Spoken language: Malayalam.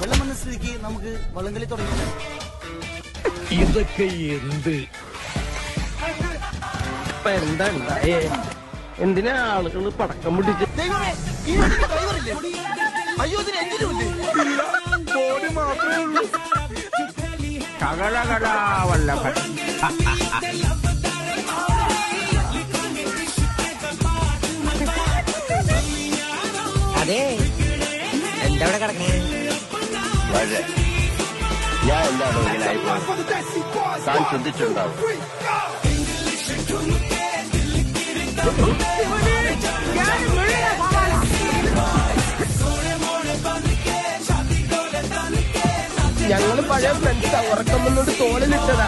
വെള്ളം വന്ന സ്ഥിതിക്ക് നമുക്ക് വള്ളംകളി തുടങ്ങിയാലോ? ഇതൊക്കെ എന്ത് എന്താ എന്തിനാ ആളുകൾ പടക്കം പൊട്ടിച്ച്? ദൈവമേ, ഈ വണ്ടിക്ക് ഡ്രൈവറില്ലേ? അയ്യോ, ഇതിന് എഞ്ചിനുമില്ലേ? ബോഡി മാത്രമേ ഉള്ളൂ. വല്ലഭൻ അതെ, എന്താ ഇവിടെ കിടക്കണേ? ഞാൻ എന്താണോ ഇങ്ങനെ ആയിപ്പോയി? താൻ ശ്രദ്ധിച്ചിട്ടുണ്ടാവും. ഞങ്ങള് പഴയ ഫ്രണ്ട്സാ. ഉറക്കം വന്നോണ്ട് തോളിലിട്ടതാ.